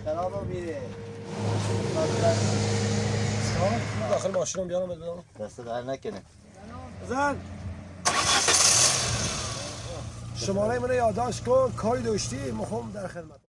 خراب میره. داخل ماشینم بیارم بدم. دست در نکنه. زن. شماره منو یادداشت کن، کاری داشتی میخوام در خدمت.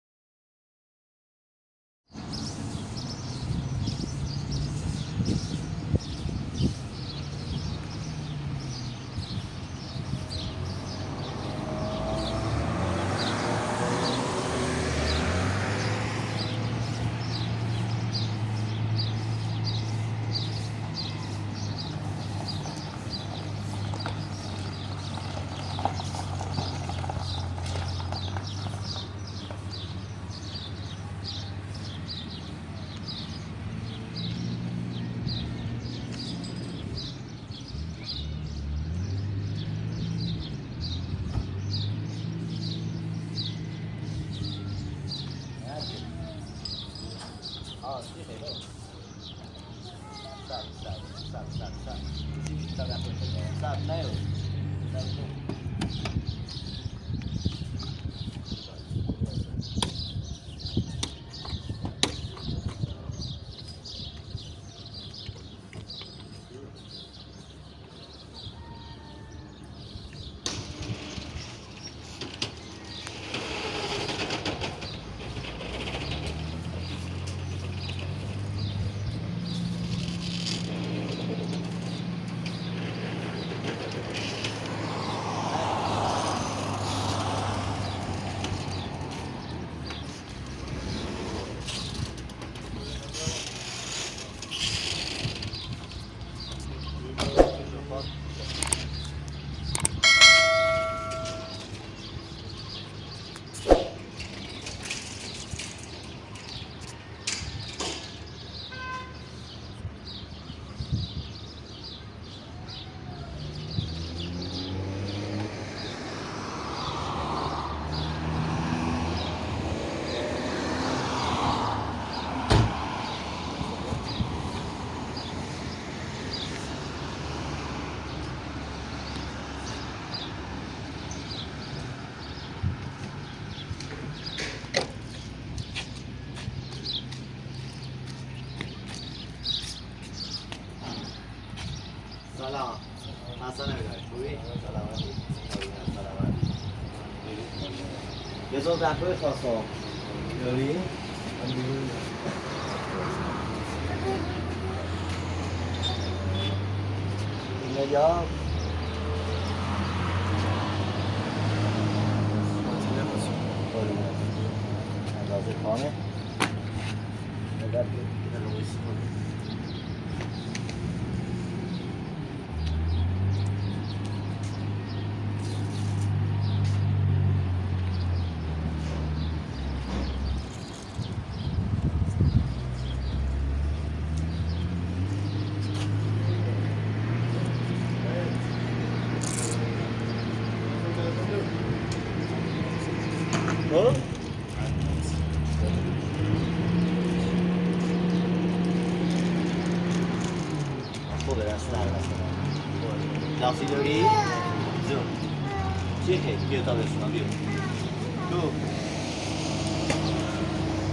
سلام. حسن میداری خوبی؟ سلامتی. سلامتی. یه زود رفته خواستم. یاری؟ اینه یا اندازه کامه نگاه کنید. خوبه دست در لاسی داری؟ زون چیه که؟ بیا تا بسونم بیا تو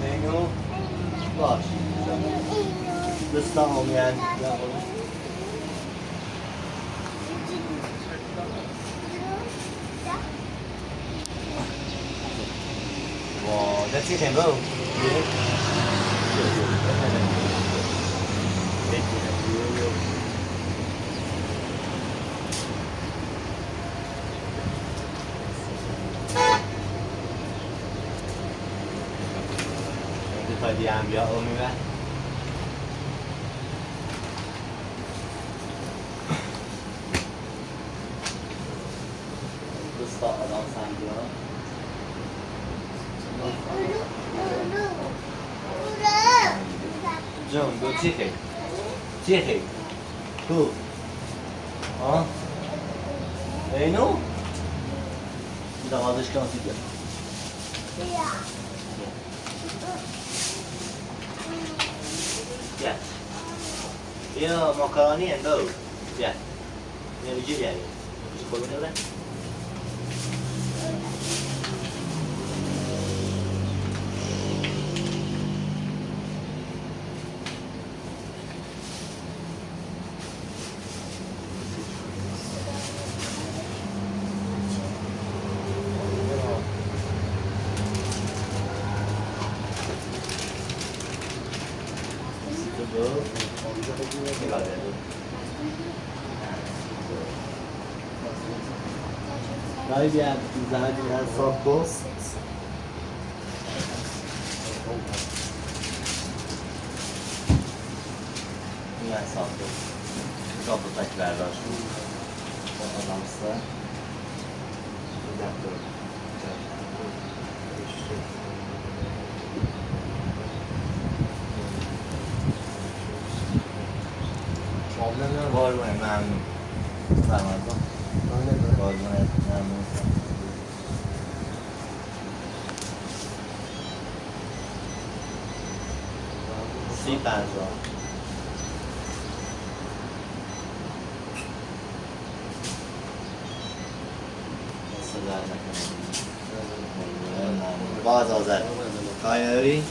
بینو باش دستا همین Wow, that's it, bro. Thời gian giờ ôm ra. Cứ sợ đó sang nữa. John, go chicken. Chicken. Who? Huh? Hey, no? Давай дышка себе. Yeah. Yeah, macaroni and dough. Yeah. Yeah, we do that. Just put it in there. Daj bien, زحمت میدن صاف کن میدن صاف کن صاف و تک برداشت آدمسته قربونه ممنون فرمازم قربونه ممنون سی پنجاه باز آزد کاری نداری؟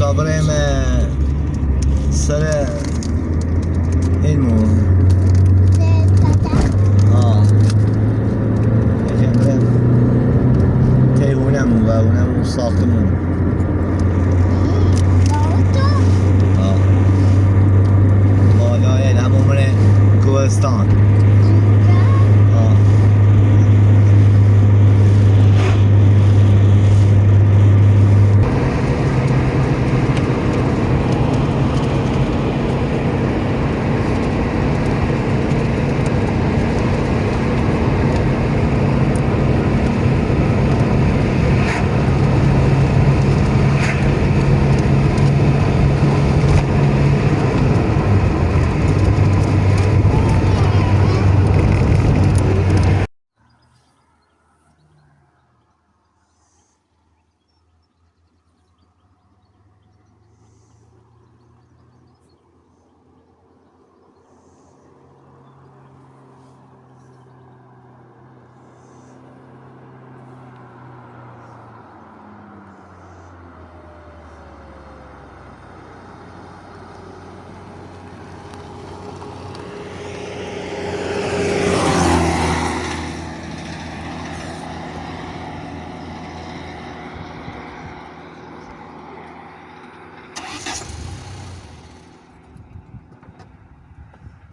تا بریم سر علمو یکم بریم تیهونمون و اونمون ساختمون بالای همون کوهستان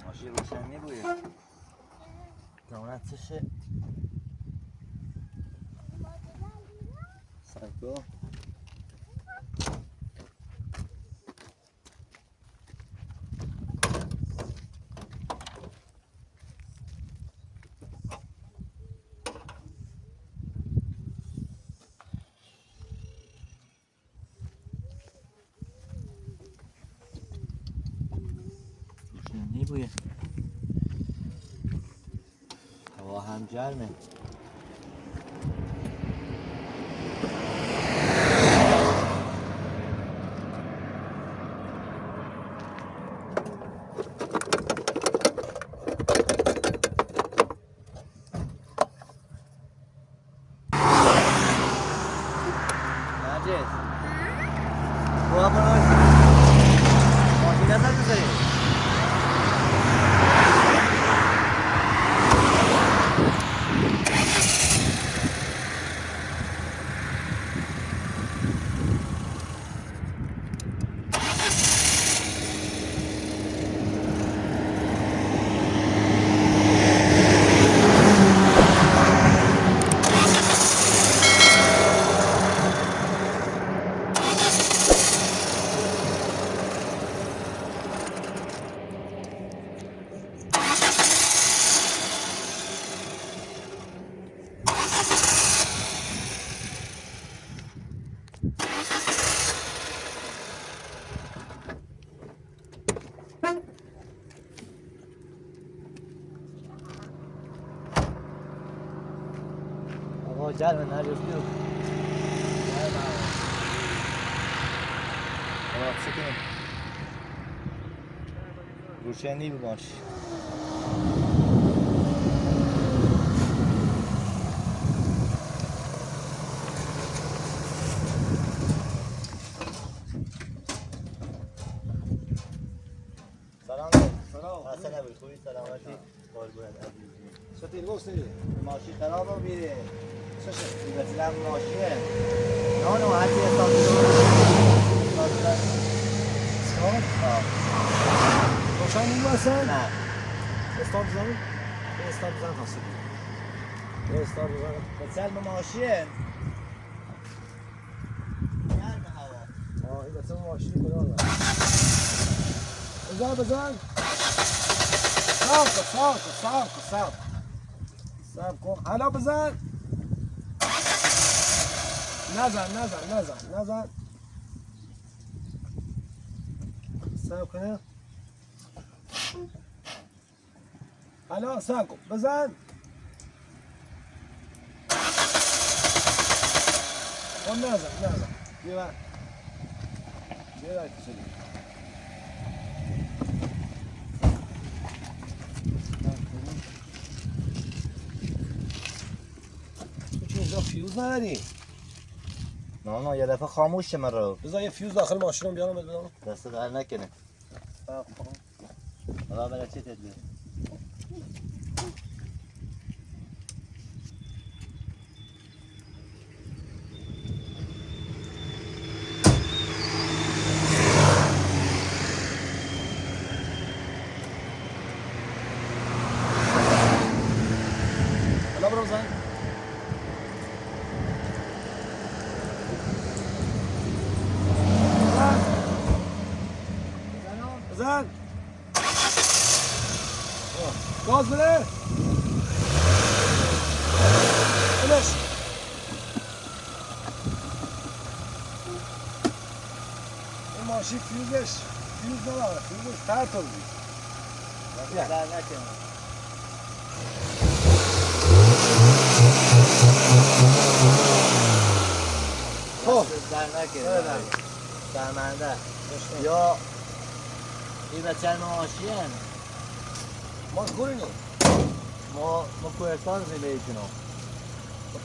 ماشین روشنی بویه کامونتشه سایکو روشنی بویه هوا هم گرمه. ماجد برو ماشین نزد بزنی. آقا گرمه نریز بیو. گرمه آقا چه کنیم؟ روشنی باش. سلام حسن ابوی خوبی سلامتی قربونت عزیزی. چطوری گوستی؟ ماشین خرابه میره. چشه؟ مثلا ماشین نه هر چی حساب استاد؟ روشن نیستن؟ نه استاد بزن؟ استاد بزن تاسیب. استاد بزن. مثلا ماشین گرم هوا. این مثلا ماشین کدام؟ بزن. صبر کن. حالا بزن. نزن. صبر کنه. حالا صبر کن. بزن. نزن. بیار کسلی. اینجا فیوز نداری؟ نه یه دفعه خاموش من رو. بذار یه فیوز داخل ماشینم بیارم بدم. دست در نکنه. حالا برای چه تدبیر؟ حالا برو بزن. بزن. گاز بده. بلش. این ماشین فیوز نداره. فیوزش پرت بود. دست در نکنه. دست در نکنه. درمنده. یا این بچه ماشین ما کورینو. ما کوهستان زندگی کنم.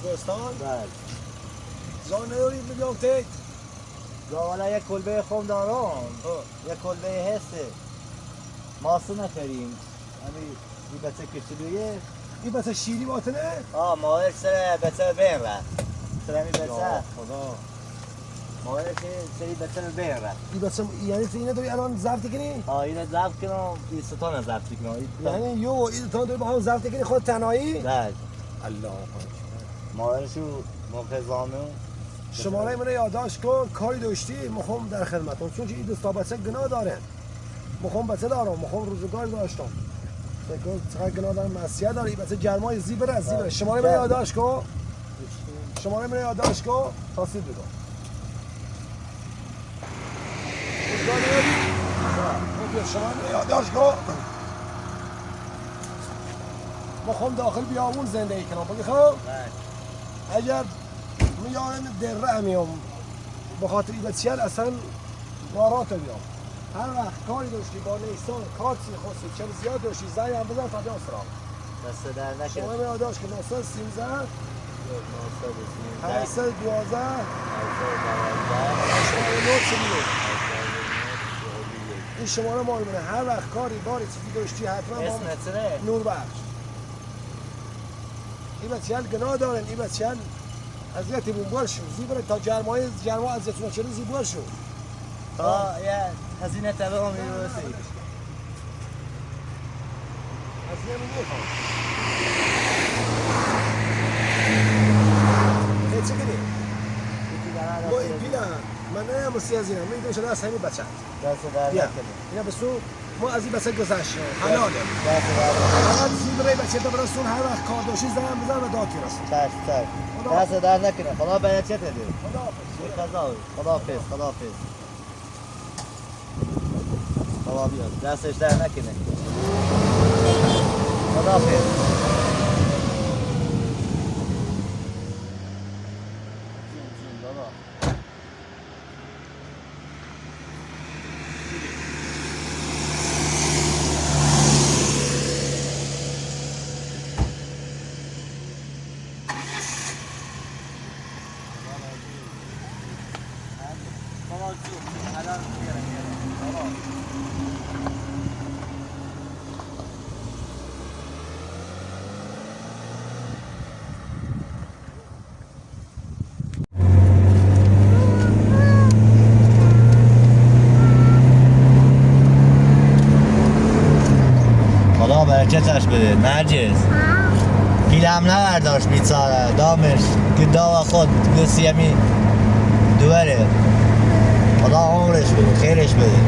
کوهستان؟ بله. جان ندارید میگم تک. حالا یک کلبه خوب دارم. یک کلبه حسه. ماسو نخریم. همین این بچه کشتیلویه. این بچه شیری باطنه؟ ماهر سر بچه بین رفت. سر همین بچه. خدا. ماهر سری بچه بین رفت. این بچه یعنی تو اینه داری الان ضبط کنی؟ اینه ضبط کنم. این ستانه ضبط کنم. یعنی این تا داری با هم ضبط کنی خود تنهایی؟ بله. الله ماهرشو موقع زامن. شماره منو یادداشت کن کاری داشتی میخوام در خدمتم چون که این دوستا بچه گناه دارن میخوام بچه دارم میخوام روزگار داشتم فکر چقدر گناه دارم مسیحه داره این بچه گرمای زیبره شماره منو یادداشت کن تاسیب بگو شماره منو یادداشت کن میخوام داخل بیابون زندگی کنم بگی خب بله. اگر میارم دره میام به خاطر ایبتیل اصلا ناراحت بیام هر وقت کاری داشتی با نیسان کار چی خواستی چه زیاد داشتی زنگ هم بزن تا بیام سراغ دست در نکنه. شما می آداش که 913 913 812 این شماره مال منه هر وقت کاری باری چیزی داشتی حتما با اسمت چه؟ نور بخش این بچه‌ها گناه دارن این بچه‌ها اذیت بونبار شو زیبره تا جرما اذیتون چرا زیبار شو تا یه هزینه تبه هم میرسی. هزینه میخوام چه کنی؟ ما این پیلا من نه مسی هزینه میدونم شده از همین بچه دست در بیا نکنه. اینا به سو ما از این بچه گذشت حلاله دست در نکنه. فقط زیبره بچه تا برسون هر وقت کار داشتی زنگ بزن و داتی رسون چشم دست در نکنه. خدا برکت بده. خداحافظ خداحافظ. خداحافظ. خدا بیاد دستش در نکنه. خداحافظ. جون بابا. بابا جون الان میارم بابا. خدا برکتش بده نرجس پیلم نبرداشت بیچاره دامش گدا و خود گسیمی دوره خدا عمرش بده خیرش بده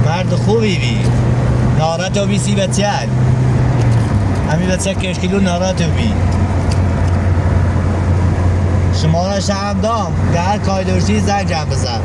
مرد خوبی بی نارت و بی سی بچل همی بچه کشکیلو نارت و بی شما را شهم دام که هر کاری داشتی زنگ جمع بزن